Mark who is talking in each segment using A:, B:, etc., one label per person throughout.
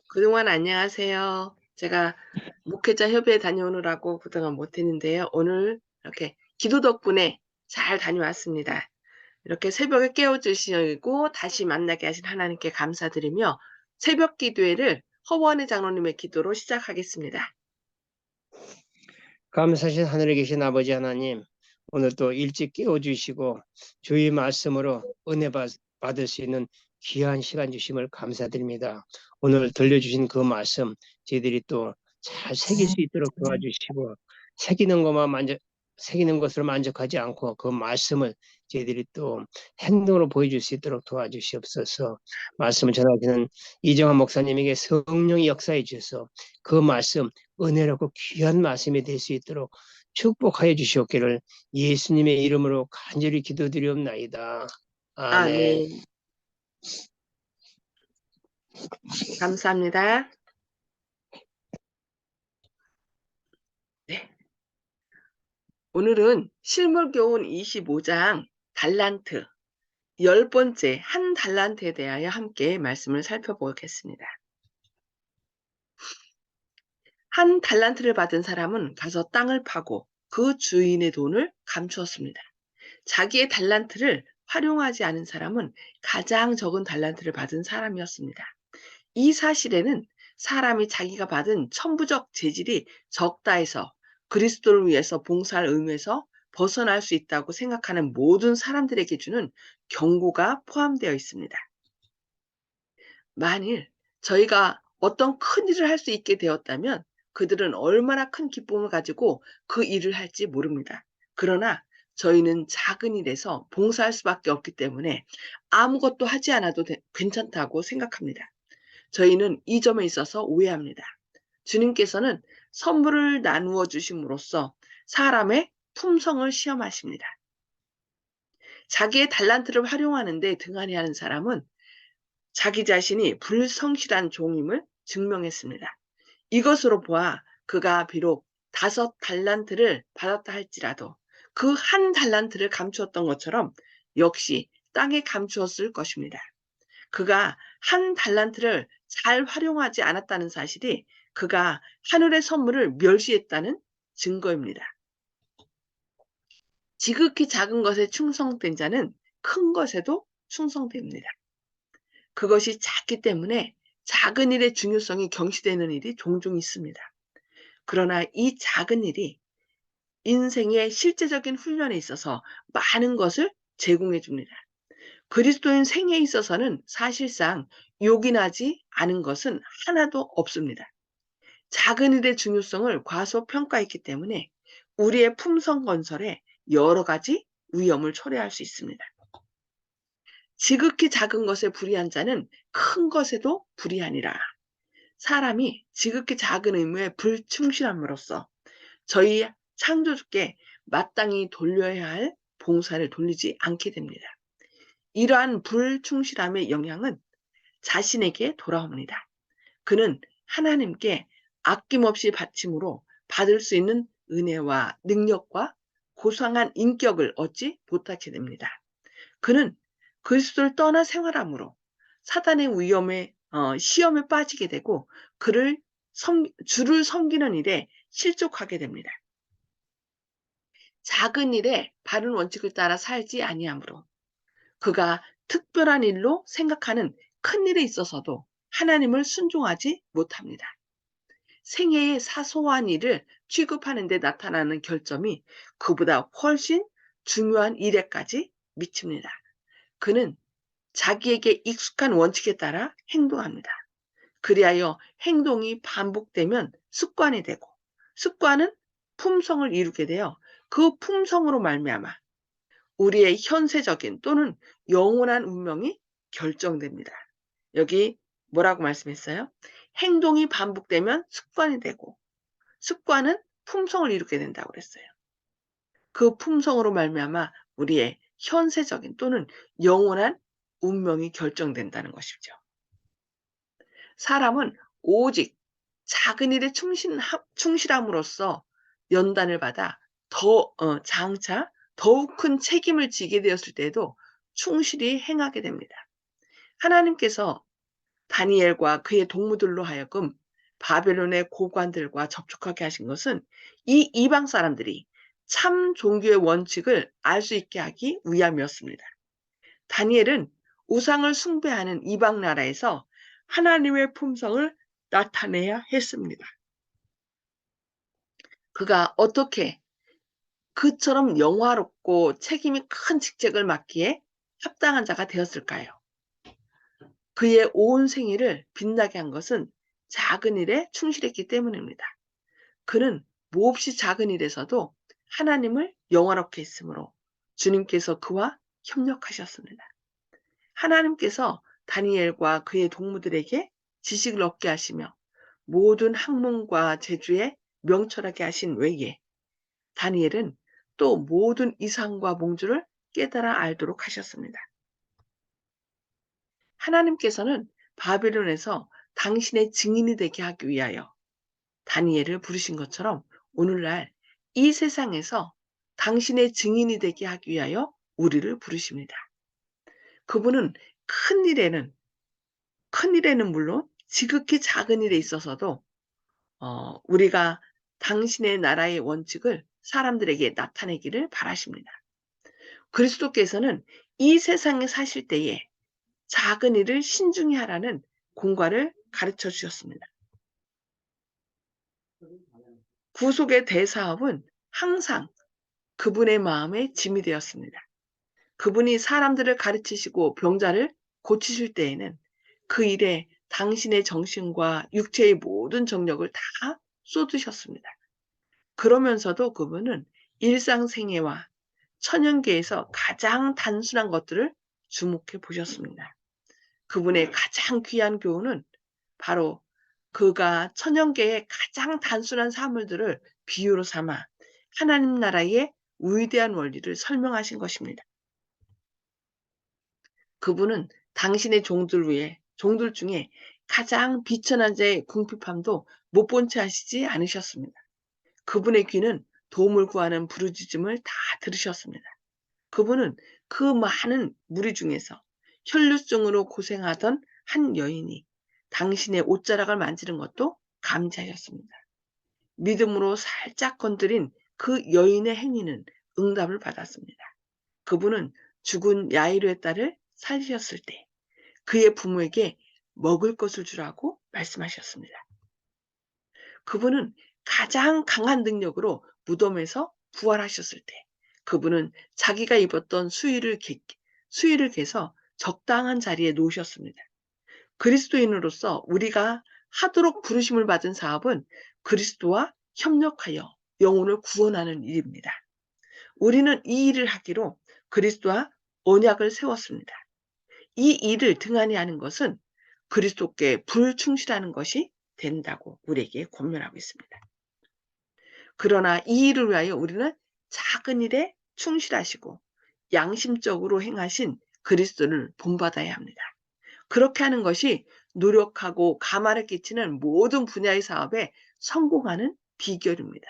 A: 그동안 안녕하세요. 제가 목회자 협의회 다녀오느라고 그동안 못했는데요. 오늘 이렇게 기도 덕분에 잘 다녀왔습니다. 이렇게 새벽에 깨워주시고 다시 만나게 하신 하나님께 감사드리며 새벽 기도회를 허원의 장로님의 기도로 시작하겠습니다.
B: 감사하신 하늘에 계신 아버지 하나님, 오늘 또 일찍 깨워주시고 주의 말씀으로 은혜 받을 수 있는 귀한 시간 주심을 감사드립니다. 오늘 들려주신 그 말씀 저희들이 또 잘 새길 수 있도록 도와주시고 새기는 것으로 만족하지 않고 그 말씀을 저희들이 또 행동으로 보여줄 수 있도록 도와주시옵소서. 말씀을 전하시는 이정환 목사님에게 성령이 역사해 주셔서 그 말씀 은혜롭고 귀한 말씀이 될 수 있도록 축복하여 주시옵기를 예수님의 이름으로 간절히 기도드리옵나이다. 아멘.
A: 네. 감사합니다. 네. 오늘은 실물교훈 25장 달란트 10번째 한 달란트에 대하여 함께 말씀을 살펴보겠습니다. 한 달란트를 받은 사람은 가서 땅을 파고 그 주인의 돈을 감추었습니다. 자기의 달란트를 활용하지 않은 사람은 가장 적은 달란트를 받은 사람이었습니다. 이 사실에는 사람이 자기가 받은 천부적 재질이 적다 해서 그리스도를 위해서 봉사할 의무에서 벗어날 수 있다고 생각하는 모든 사람들에게 주는 경고가 포함되어 있습니다. 만일 저희가 어떤 큰 일을 할 수 있게 되었다면 그들은 얼마나 큰 기쁨을 가지고 그 일을 할지 모릅니다. 그러나 저희는 작은 일에서 봉사할 수밖에 없기 때문에 아무것도 하지 않아도 괜찮다고 생각합니다. 저희는 이 점에 있어서 오해합니다. 주님께서는 선물을 나누어 주심으로써 사람의 품성을 시험하십니다. 자기의 달란트를 활용하는 데 등한히 하는 사람은 자기 자신이 불성실한 종임을 증명했습니다. 이것으로 보아 그가 비록 5달란트를 받았다 할지라도 그 한 달란트를 감추었던 것처럼 역시 땅에 감추었을 것입니다. 그가 한 달란트를 잘 활용하지 않았다는 사실이 그가 하늘의 선물을 멸시했다는 증거입니다. 지극히 작은 것에 충성된 자는 큰 것에도 충성됩니다. 그것이 작기 때문에 작은 일의 중요성이 경시되는 일이 종종 있습니다. 그러나 이 작은 일이 인생의 실제적인 훈련에 있어서 많은 것을 제공해 줍니다. 그리스도인 생애에 있어서는 사실상 요긴하지 않은 것은 하나도 없습니다. 작은 일의 중요성을 과소평가했기 때문에 우리의 품성 건설에 여러 가지 위험을 초래할 수 있습니다. 지극히 작은 것에 불의한 자는 큰 것에도 불의하니라. 사람이 지극히 작은 의무에 불충실함으로써 저희 창조주께 마땅히 돌려야 할 봉사를 돌리지 않게 됩니다. 이러한 불충실함의 영향은 자신에게 돌아옵니다. 그는 하나님께 아낌없이 바침으로 받을 수 있는 은혜와 능력과 고상한 인격을 얻지 못하게 됩니다. 그는 그리스도를 떠나 생활함으로 사단의 시험에 빠지게 되고 주를 섬기는 일에 실족하게 됩니다. 작은 일에 바른 원칙을 따라 살지 아니하므로 그가 특별한 일로 생각하는 큰 일에 있어서도 하나님을 순종하지 못합니다. 생애의 사소한 일을 취급하는 데 나타나는 결점이 그보다 훨씬 중요한 일에까지 미칩니다. 그는 자기에게 익숙한 원칙에 따라 행동합니다. 그리하여 행동이 반복되면 습관이 되고 습관은 품성을 이루게 되어 그 품성으로 말미암아 우리의 현세적인 또는 영원한 운명이 결정됩니다. 여기 뭐라고 말씀했어요? 행동이 반복되면 습관이 되고 습관은 품성을 이루게 된다고 그랬어요. 그 품성으로 말미암아 우리의 현세적인 또는 영원한 운명이 결정된다는 것이죠. 사람은 오직 작은 일에 충실함으로써 연단을 받아 장차 더욱 큰 책임을 지게 되었을 때에도 충실히 행하게 됩니다. 하나님께서 다니엘과 그의 동무들로 하여금 바벨론의 고관들과 접촉하게 하신 것은 이 이방 사람들이 참 종교의 원칙을 알 수 있게 하기 위함이었습니다. 다니엘은 우상을 숭배하는 이방 나라에서 하나님의 품성을 나타내야 했습니다. 그가 어떻게 그처럼 영화롭고 책임이 큰 직책을 맡기에 합당한 자가 되었을까요? 그의 온 생애를 빛나게 한 것은 작은 일에 충실했기 때문입니다. 그는 몹시 작은 일에서도 하나님을 영화롭게 했으므로 주님께서 그와 협력하셨습니다. 하나님께서 다니엘과 그의 동무들에게 지식을 얻게 하시며 모든 학문과 재주에 명철하게 하신 외에 다니엘은 또 모든 이상과 몽주를 깨달아 알도록 하셨습니다. 하나님께서는 바벨론에서 당신의 증인이 되게 하기 위하여 다니엘을 부르신 것처럼 오늘날 이 세상에서 당신의 증인이 되게 하기 위하여 우리를 부르십니다. 그분은 큰 일에는 물론 지극히 작은 일에 있어서도 우리가 당신의 나라의 원칙을 사람들에게 나타내기를 바라십니다. 그리스도께서는 이 세상에 사실 때에 작은 일을 신중히 하라는 공과를 가르쳐 주셨습니다. 구속의 대사업은 항상 그분의 마음에 짐이 되었습니다. 그분이 사람들을 가르치시고 병자를 고치실 때에는 그 일에 당신의 정신과 육체의 모든 정력을 다 쏟으셨습니다. 그러면서도 그분은 일상생애와 천연계에서 가장 단순한 것들을 주목해 보셨습니다. 그분의 가장 귀한 교훈은 바로 그가 천연계의 가장 단순한 사물들을 비유로 삼아 하나님 나라의 위대한 원리를 설명하신 것입니다. 그분은 당신의 종들 중에 가장 비천한 자의 궁핍함도 못 본 채 하시지 않으셨습니다. 그분의 귀는 도움을 구하는 부르짖음을 다 들으셨습니다. 그분은 그 많은 무리 중에서 혈류증으로 고생하던 한 여인이 당신의 옷자락을 만지는 것도 감지하셨습니다. 믿음으로 살짝 건드린 그 여인의 행위는 응답을 받았습니다. 그분은 죽은 야이로의 딸을 살리셨을 때 그의 부모에게 먹을 것을 주라고 말씀하셨습니다. 그분은 가장 강한 능력으로 무덤에서 부활하셨을 때 그분은 자기가 입었던 수의를 개서 적당한 자리에 놓으셨습니다. 그리스도인으로서 우리가 하도록 부르심을 받은 사업은 그리스도와 협력하여 영혼을 구원하는 일입니다. 우리는 이 일을 하기로 그리스도와 언약을 세웠습니다. 이 일을 등한히 하는 것은 그리스도께 불충실하는 것이 된다고 우리에게 권면하고 있습니다. 그러나 이 일을 위하여 우리는 작은 일에 충실하시고 양심적으로 행하신 그리스도를 본받아야 합니다. 그렇게 하는 것이 노력하고 가마를 끼치는 모든 분야의 사업에 성공하는 비결입니다.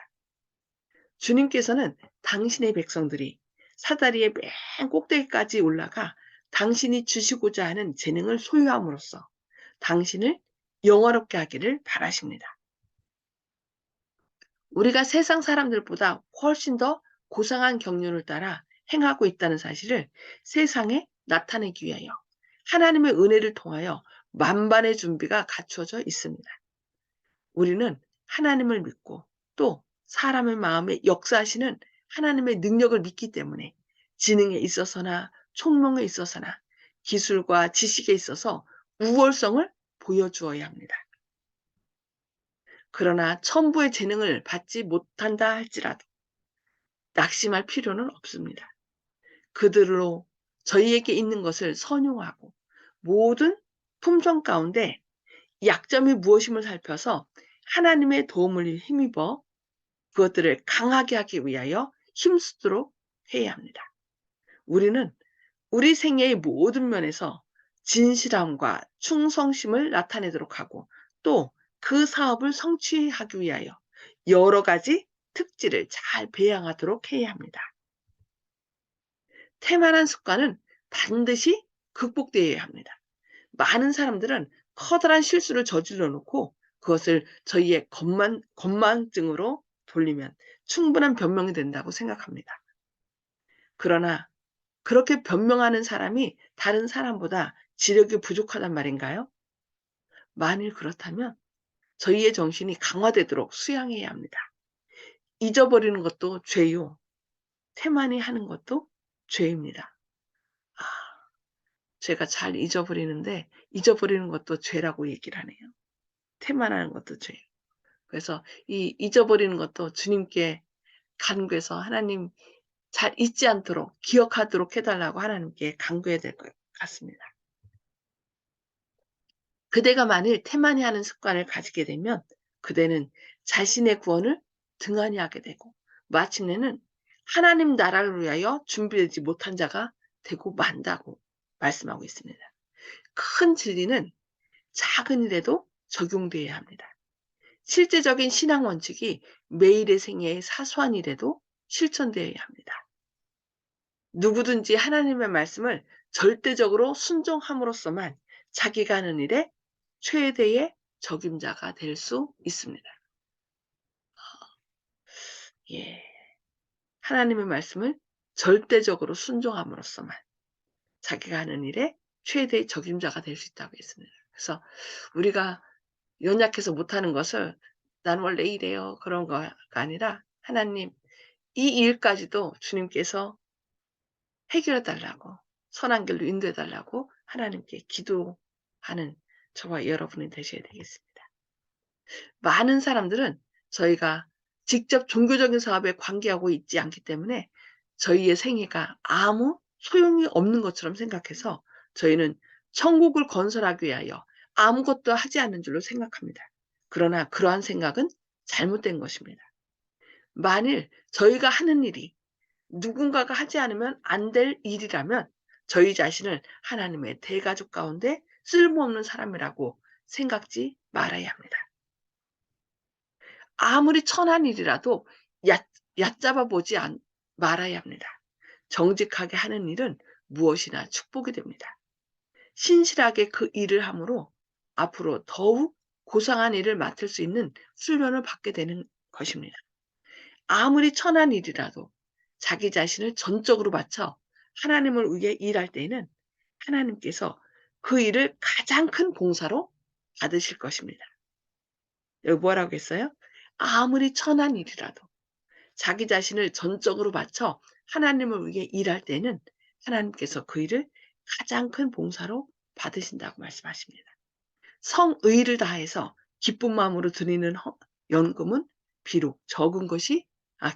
A: 주님께서는 당신의 백성들이 사다리의 맨 꼭대기까지 올라가 당신이 주시고자 하는 재능을 소유함으로써 당신을 영화롭게 하기를 바라십니다. 우리가 세상 사람들보다 훨씬 더 고상한 경륜을 따라 행하고 있다는 사실을 세상에 나타내기 위하여 하나님의 은혜를 통하여 만반의 준비가 갖추어져 있습니다. 우리는 하나님을 믿고 또 사람의 마음에 역사하시는 하나님의 능력을 믿기 때문에 지능에 있어서나 총명에 있어서나 기술과 지식에 있어서 우월성을 보여주어야 합니다. 그러나 천부의 재능을 받지 못한다 할지라도 낙심할 필요는 없습니다. 그들로 저희에게 있는 것을 선용하고 모든 품성 가운데 약점이 무엇임을 살펴서 하나님의 도움을 힘입어 그것들을 강하게 하기 위하여 힘쓰도록 해야 합니다. 우리는 우리 생애의 모든 면에서 진실함과 충성심을 나타내도록 하고 또 그 사업을 성취하기 위하여 여러 가지 특질을 잘 배양하도록 해야 합니다. 태만한 습관은 반드시 극복되어야 합니다. 많은 사람들은 커다란 실수를 저질러 놓고 그것을 저희의 건망증으로 돌리면 충분한 변명이 된다고 생각합니다. 그러나 그렇게 변명하는 사람이 다른 사람보다 지력이 부족하단 말인가요? 만일 그렇다면 저희의 정신이 강화되도록 수양해야 합니다. 잊어버리는 것도 죄요. 태만히 하는 것도 죄입니다. 아, 제가 잘 잊어버리는데 잊어버리는 것도 죄라고 얘기를 하네요. 태만하는 것도 죄. 그래서 이 잊어버리는 것도 주님께 간구해서 하나님 잘 잊지 않도록 기억하도록 해달라고 하나님께 간구해야 될 것 같습니다. 그대가 만일 태만히 하는 습관을 가지게 되면 그대는 자신의 구원을 등한히 하게 되고 마침내는 하나님 나라를 위하여 준비되지 못한 자가 되고 만다고 말씀하고 있습니다. 큰 진리는 작은 일에도 적용되어야 합니다. 실제적인 신앙 원칙이 매일의 생애의 사소한 일에도 실천되어야 합니다. 누구든지 하나님의 말씀을 절대적으로 순종함으로써만 자기가 하는 일에 최대의 적임자가 될 수 있습니다. 예. 하나님의 말씀을 절대적으로 순종함으로써만 자기가 하는 일에 최대의 적임자가 될 수 있다고 했습니다. 그래서 우리가 연약해서 못하는 것을 난 원래 이래요. 그런 거가 아니라 하나님 이 일까지도 주님께서 해결해 달라고 선한 길로 인도해 달라고 하나님께 기도하는 저와 여러분이 되셔야 되겠습니다. 많은 사람들은 저희가 직접 종교적인 사업에 관계하고 있지 않기 때문에 저희의 생애가 아무 소용이 없는 것처럼 생각해서 저희는 천국을 건설하기 위하여 아무것도 하지 않는 줄로 생각합니다. 그러나 그러한 생각은 잘못된 것입니다. 만일 저희가 하는 일이 누군가가 하지 않으면 안 될 일이라면 저희 자신을 하나님의 대가족 가운데 쓸모없는 사람이라고 생각지 말아야 합니다. 아무리 천한 일이라도 얕잡아 보지 말아야 합니다. 정직하게 하는 일은 무엇이나 축복이 됩니다. 신실하게 그 일을 함으로 앞으로 더욱 고상한 일을 맡을 수 있는 훈련을 받게 되는 것입니다. 아무리 천한 일이라도 자기 자신을 전적으로 바쳐 하나님을 위해 일할 때에는 하나님께서 그 일을 가장 큰 봉사로 받으실 것입니다. 여기 뭐라고 했어요? 아무리 천한 일이라도 자기 자신을 전적으로 바쳐 하나님을 위해 일할 때는 하나님께서 그 일을 가장 큰 봉사로 받으신다고 말씀하십니다. 성의를 다해서 기쁜 마음으로 드리는 연금은 비록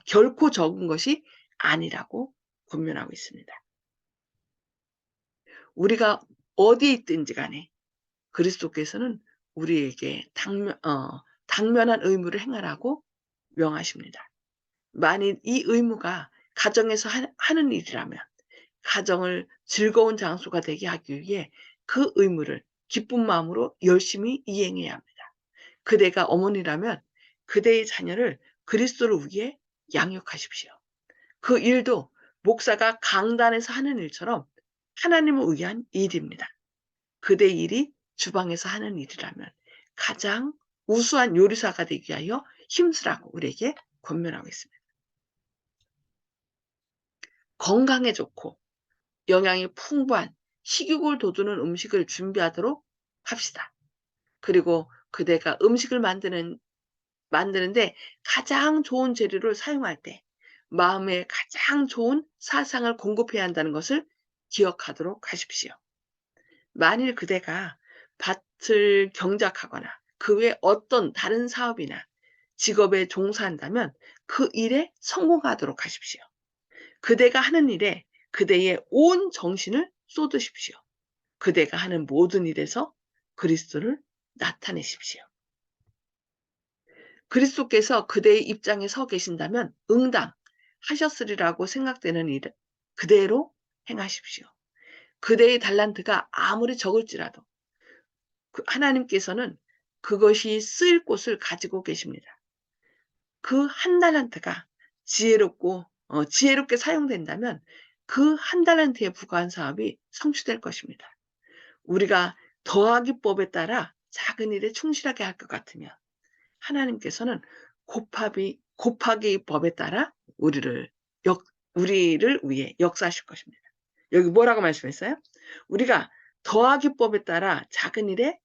A: 결코 적은 것이 아니라고 권면하고 있습니다. 우리가 어디에 있든지 간에 그리스도께서는 우리에게 당면한 의무를 행하라고 명하십니다. 만일 이 의무가 가정에서 하는 일이라면 가정을 즐거운 장소가 되게 하기 위해 그 의무를 기쁜 마음으로 열심히 이행해야 합니다. 그대가 어머니라면 그대의 자녀를 그리스도를 위해 양육하십시오. 그 일도 목사가 강단에서 하는 일처럼 하나님을 위한 일입니다. 그대 일이 주방에서 하는 일이라면 가장 우수한 요리사가 되기 위하여 힘쓰라고 우리에게 권면하고 있습니다. 건강에 좋고 영양이 풍부한 식욕을 돋우는 음식을 준비하도록 합시다. 그리고 그대가 음식을 만드는데 가장 좋은 재료를 사용할 때 마음에 가장 좋은 사상을 공급해야 한다는 것을 기억하도록 하십시오. 만일 그대가 밭을 경작하거나 그 외 어떤 다른 사업이나 직업에 종사한다면 그 일에 성공하도록 하십시오. 그대가 하는 일에 그대의 온 정신을 쏟으십시오. 그대가 하는 모든 일에서 그리스도를 나타내십시오. 그리스도께서 그대의 입장에 서 계신다면 응당하셨으리라고 생각되는 일을 그대로 행하십시오. 그대의 달란트가 아무리 적을지라도 하나님께서는 그것이 쓰일 곳을 가지고 계십니다. 그 한 달란트가 지혜롭게 사용된다면 그 한 달란트에 부과한 사업이 성취될 것입니다. 우리가 더하기법에 따라 작은 일에 충실하게 할 것 같으면 하나님께서는 곱하기 법에 따라 우리를 위해 역사하실 것입니다. 여기 뭐라고 말씀했어요? 우리가 더하기법에 따라 작은 일에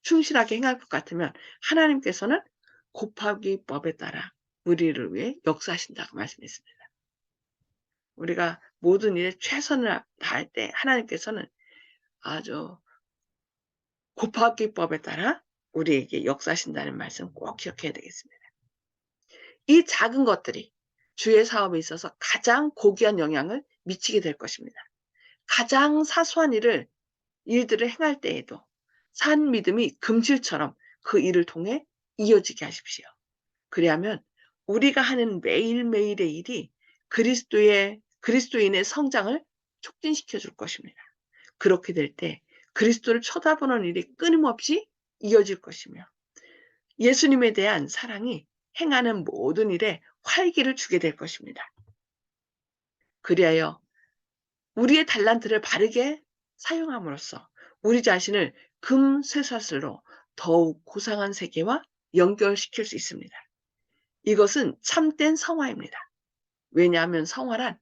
A: 충실하게 행할 것 같으면 하나님께서는 곱하기법에 따라 우리를 위해 역사하신다고 말씀했습니다. 우리가 모든 일에 최선을 다할 때 하나님께서는 아주 곱하기법에 따라 우리에게 역사하신다는 말씀 꼭 기억해야 되겠습니다. 이 작은 것들이 주의 사업에 있어서 가장 고귀한 영향을 미치게 될 것입니다. 가장 사소한 일들을 행할 때에도 산 믿음이 금실처럼 그 일을 통해 이어지게 하십시오. 그리하면 우리가 하는 매일매일의 일이 그리스도인의 성장을 촉진시켜 줄 것입니다. 그렇게 될 때 그리스도를 쳐다보는 일이 끊임없이 이어질 것이며 예수님에 대한 사랑이 행하는 모든 일에 활기를 주게 될 것입니다. 그리하여 우리의 달란트를 바르게 사용함으로써 우리 자신을 금쇠사슬로 더욱 고상한 세계와 연결시킬 수 있습니다. 이것은 참된 성화입니다. 왜냐하면 성화란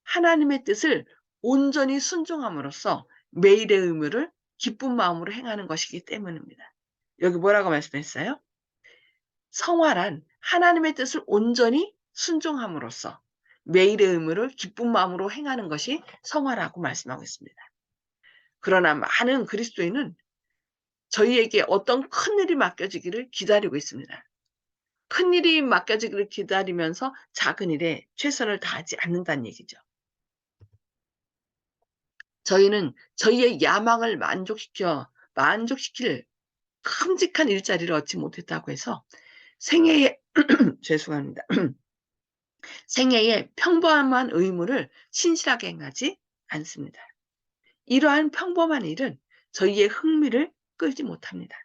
A: 하나님의 뜻을 온전히 순종함으로써 매일의 의무를 기쁜 마음으로 행하는 것이기 때문입니다. 여기 뭐라고 말씀했어요? 성화란 하나님의 뜻을 온전히 순종함으로써 매일의 의무를 기쁜 마음으로 행하는 것이 성화라고 말씀하고 있습니다. 그러나 많은 그리스도인은 저희에게 어떤 큰 일이 맡겨지기를 기다리고 있습니다. 큰 일이 맡겨지기를 기다리면서 작은 일에 최선을 다하지 않는다는 얘기죠. 저희는 저희의 야망을 만족시킬 큼직한 일자리를 얻지 못했다고 해서 생애에 죄송합니다. 생애의 평범한 의무를 신실하게 행하지 않습니다. 이러한 평범한 일은 저희의 흥미를 끌지 못합니다.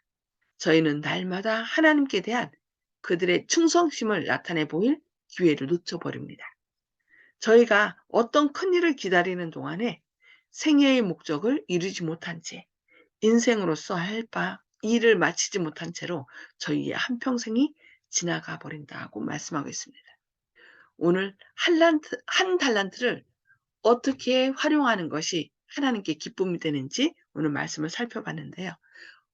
A: 저희는 날마다 하나님께 대한 그들의 충성심을 나타내 보일 기회를 놓쳐버립니다. 저희가 어떤 큰 일을 기다리는 동안에 생애의 목적을 이루지 못한 채 인생으로서 할 바 일을 마치지 못한 채로 저희의 한평생이 지나가 버린다고 말씀하고 있습니다. 오늘 한 달란트를 어떻게 활용하는 것이 하나님께 기쁨이 되는지 오늘 말씀을 살펴봤는데요.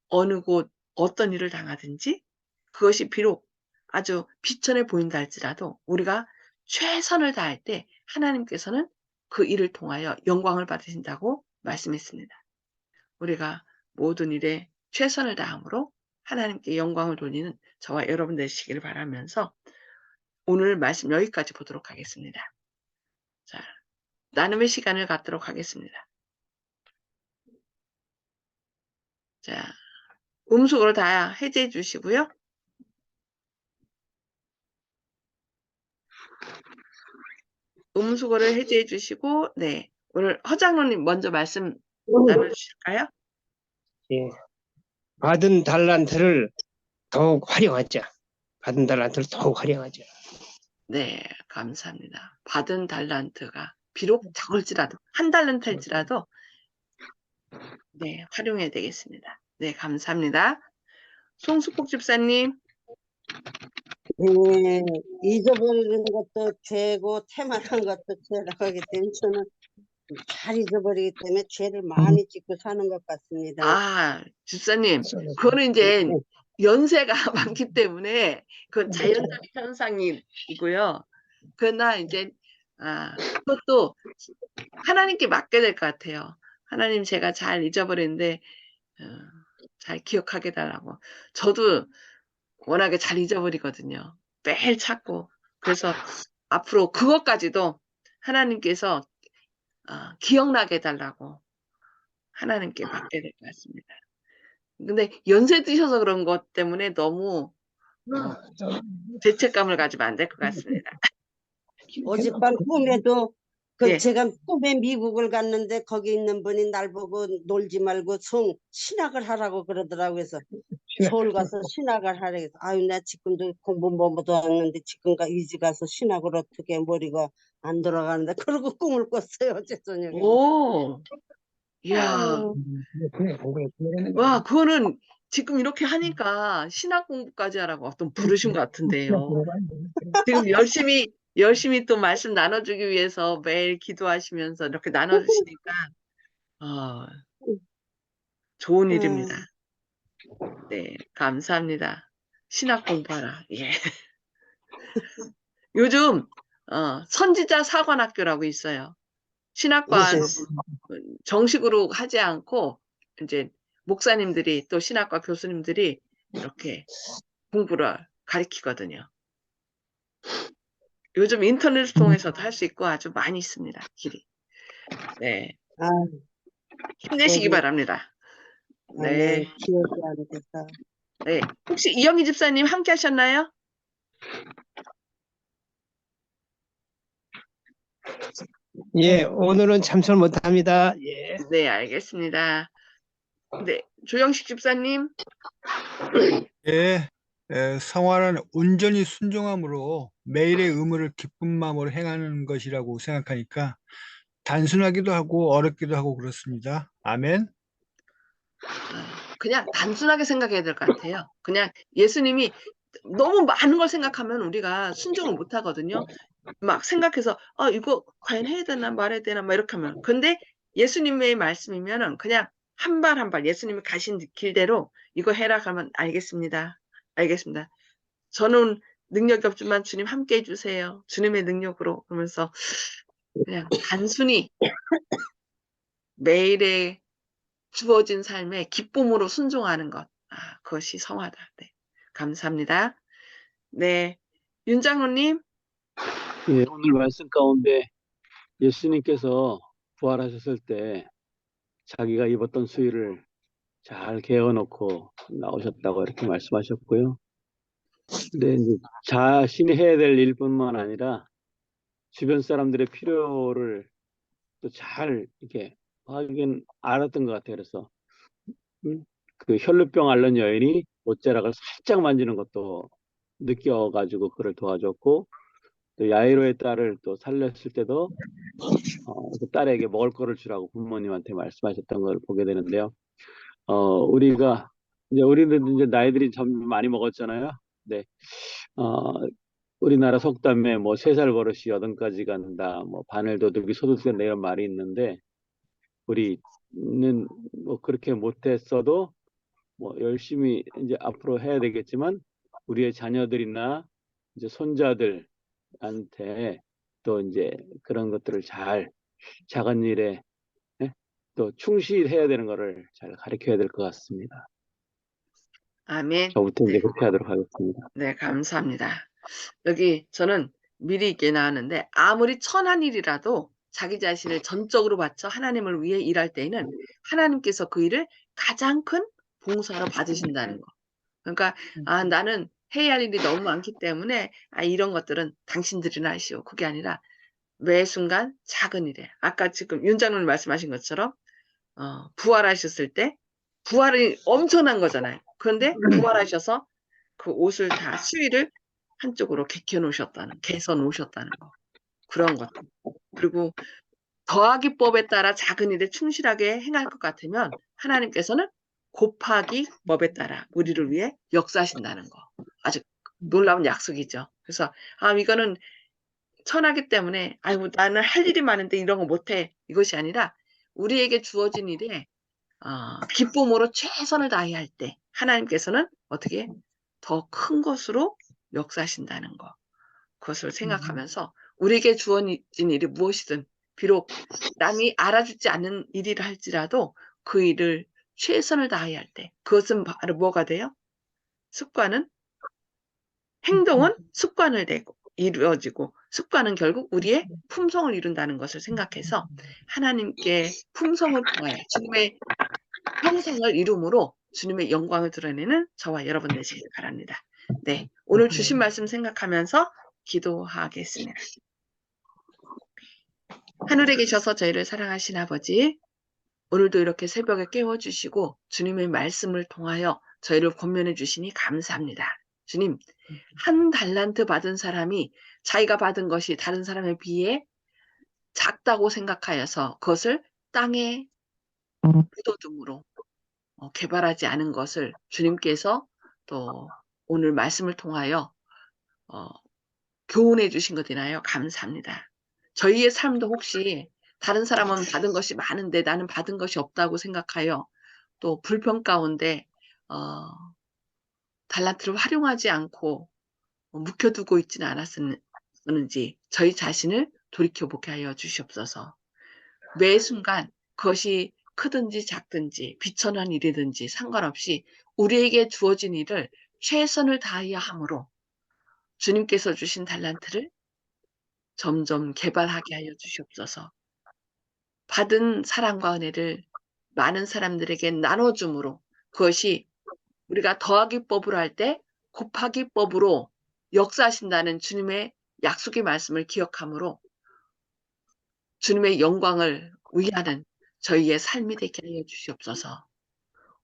A: 어느 곳 어떤 일을 당하든지 그것이 비록 아주 비천해 보인다 할지라도 우리가 최선을 다할 때 하나님께서는 그 일을 통하여 영광을 받으신다고 말씀했습니다. 우리가 모든 일에 최선을 다함으로 하나님께 영광을 돌리는 저와 여러분 되시기를 바라면서 오늘 말씀 여기까지 보도록 하겠습니다. 자, 나눔의 시간을 갖도록 하겠습니다. 자, 음속으로 다 해제해 주시고요. 음수거를 해제해 주시고, 네. 오늘 허장로님 먼저 말씀 나눠주실까요?
B: 예. 받은 달란트를 더욱 활용하자. 받은 달란트를 더욱 활용하자.
A: 네, 감사합니다. 받은 달란트가 비록 적을지라도, 한 달란트일지라도, 네, 활용해야 되겠습니다. 네, 감사합니다. 송수복 집사님.
C: 네, 잊어버리는 것도 죄고 태만한 것도 죄라고 하기 때문에 저는 잘 잊어버리기 때문에 죄를 많이 짓고 사는 것 같습니다.
A: 아, 집사님, 그거는 이제
C: 네.
A: 연세가 많기 때문에 그건 자연적 현상이고요. 그러나 이제 그것도 하나님께 맡겨야 될 것 같아요. 하나님 제가 잘 잊어버렸는데 잘 기억하게 달라고. 저도 워낙에 잘 잊어버리거든요. 매일 찾고. 그래서 앞으로 그것까지도 하나님께서 기억나게 해달라고 하나님께 맡겨야 될 것 같습니다. 근데 연세 드셔서 그런 것 때문에 너무 죄책감을 가지면 안 될 것 같습니다.
C: 어젯밤 꿈에도
A: 예.
C: 제가 꿈에 미국을 갔는데 거기 있는 분이 날 보고 놀지 말고 신학을 하라고 그러더라고요. 그래서 서울 가서 신학을 하라 해서 아유 나 지금도 공부 뭐도 하는데 지금가 이지 가서 신학을 어떻게 머리가 안 돌아가는데 그러고 꿈을 꿨어요 어제 저녁에.
A: 오, 이야, 와, 그거는 지금 이렇게 하니까 신학 공부까지 하라고 어떤 부르신 것 같은데요. 지금 열심히 또 말씀 나눠주기 위해서 매일 기도하시면서 이렇게 나눠주시니까, 아, 좋은 일입니다. 네, 감사합니다. 신학 공부하라. 예. 요즘, 선지자 사관학교라고 있어요. 신학과 정식으로 하지 않고, 이제, 목사님들이 또 신학과 교수님들이 이렇게 공부를 가르치거든요. 요즘 인터넷을 통해서도 할 수 있고 아주 많이 있습니다. 길이. 네.
C: 아,
A: 힘내시기
C: 거기
A: 바랍니다.
C: 아멘.
A: 네.
C: 기억이 안 돼서.
A: 네. 혹시 이영희 집사님 함께 하셨나요?
B: 예, 오늘은 참석 못합니다. 예.
A: 네, 알겠습니다. 네. 조영식 집사님.
D: 예, 성화는 온전히 순종함으로 매일의 의무를 기쁜 마음으로 행하는 것이라고 생각하니까 단순하기도 하고 어렵기도 하고 그렇습니다. 아멘.
A: 그냥 단순하게 생각해야 될 것 같아요. 그냥 예수님이 너무 많은 걸 생각하면 우리가 순종을 못 하거든요. 막 생각해서 이거 과연 해야 되나 말아야 되나 막 이렇게 하면. 근데 예수님의 말씀이면은 그냥 한 발 한 발 예수님이 가신 길대로 이거 해라 하면 알겠습니다. 알겠습니다. 저는 능력이 없지만 주님 함께 해주세요. 주님의 능력으로 그러면서 그냥 단순히 매일의 주어진 삶에 기쁨으로 순종하는 것. 그것이 성화다. 네. 감사합니다. 네. 윤 장로님.
E: 예, 오늘 말씀 가운데 예수님께서 부활하셨을 때 자기가 입었던 수의를 잘 개어놓고 나오셨다고 이렇게 말씀하셨고요. 근데 이제 자신이 해야 될 일뿐만 아니라 주변 사람들의 필요를 또 잘 이렇게 알았던 것 같아요. 그래서 그 혈루병 앓는 여인이 옷자락을 살짝 만지는 것도 느껴가지고 그를 도와줬고, 또 야이로의 딸을 또 살렸을 때도 그 딸에게 먹을 거를 주라고 부모님한테 말씀하셨던 걸 보게 되는데요. 우리가 우리는 이제 나이들이 좀 많이 먹었잖아요. 네. 우리나라 속담에 뭐 3살 버릇이 8가지 간다, 뭐 바늘 도둑이 소득된다 이런 말이 있는데, 우리는 뭐 그렇게 못했어도 뭐 열심히 이제 앞으로 해야 되겠지만 우리의 자녀들이나 이제 손자들한테 또 이제 그런 것들을 잘 작은 일에 또 충실해야 되는 거를 잘 가르쳐야 될 것 같습니다.
A: 아멘.
E: 저부터 이제
A: 네.
E: 그렇게 하도록 하겠습니다.
A: 네, 감사합니다. 여기 저는 미리 있게 나왔는데 아무리 천한 일이라도 자기 자신을 전적으로 바쳐 하나님을 위해 일할 때에는 하나님께서 그 일을 가장 큰 봉사로 받으신다는 거. 그러니까 나는 해야 할 일이 너무 많기 때문에 이런 것들은 당신들이나 하시오. 그게 아니라 매 순간 작은 일에 아까 지금 윤 장로님 말씀하신 것처럼 부활하셨을 때 부활이 엄청난 거잖아요. 그런데 부활하셔서 그 옷을 다 수위를 한쪽으로 개서 놓으셨다는 거. 그런 것. 그리고 더하기 법에 따라 작은 일에 충실하게 행할 것 같으면 하나님께서는 곱하기 법에 따라 우리를 위해 역사하신다는 거. 아주 놀라운 약속이죠. 그래서 이거는 천하기 때문에 아이고 나는 할 일이 많은데 이런 거 못해. 이것이 아니라 우리에게 주어진 일에 기쁨으로 최선을 다해야 할 때 하나님께서는 어떻게 더 큰 것으로 역사하신다는 거. 그것을 생각하면서 우리에게 주어진 일이 무엇이든 비록 남이 알아주지 않는 일이라 할지라도 그 일을 최선을 다해야 할 때 그것은 바로 뭐가 돼요? 행동은 습관을 내고 이루어지고 습관은 결국 우리의 품성을 이룬다는 것을 생각해서 하나님께 품성을 통하여 주님의 형상을 이룸으로 주님의 영광을 드러내는 저와 여러분 되시길 바랍니다. 네, 오늘 주신 말씀 생각하면서 기도하겠습니다. 하늘에 계셔서 저희를 사랑하신 아버지, 오늘도 이렇게 새벽에 깨워주시고 주님의 말씀을 통하여 저희를 권면해 주시니 감사합니다. 주님, 한 달란트 받은 사람이 자기가 받은 것이 다른 사람에 비해 작다고 생각하여서 그것을 땅에 무도듬으로 개발하지 않은 것을 주님께서 또 오늘 말씀을 통하여 교훈해 주신 것이나요? 감사합니다. 저희의 삶도 혹시 다른 사람은 받은 것이 많은데 나는 받은 것이 없다고 생각하여 또 불평 가운데 달란트를 활용하지 않고 묵혀두고 있지는 않았는지 저희 자신을 돌이켜보게 하여 주시옵소서. 매 순간 그것이 크든지 작든지 비천한 일이든지 상관없이 우리에게 주어진 일을 최선을 다하여 함으로 주님께서 주신 달란트를 점점 개발하게 하여 주시옵소서. 받은 사랑과 은혜를 많은 사람들에게 나눠줌으로 그것이 우리가 더하기법으로 할 때 곱하기법으로 역사하신다는 주님의 약속의 말씀을 기억함으로 주님의 영광을 위하는 저희의 삶이 되게 하여 주시옵소서.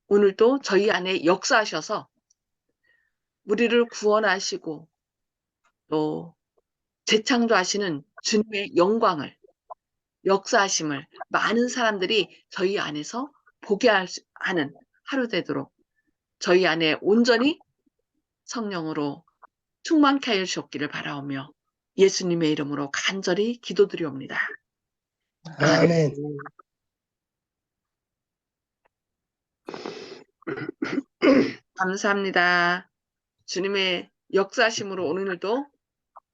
A: 오늘도 저희 안에 역사하셔서 우리를 구원하시고 또 재창조하시는 주님의 영광을 역사하심을 많은 사람들이 저희 안에서 보게 하는 하루 되도록 저희 안에 온전히 성령으로 충만케 하여 주옵기를 바라오며 예수님의 이름으로 간절히 기도드리옵니다.
B: 아멘.
A: 감사합니다. 주님의 역사심으로 오늘도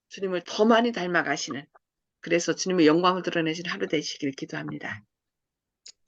A: 주님을 더 많이 닮아가시는 그래서 주님의 영광을 드러내신 하루 되시길 기도합니다.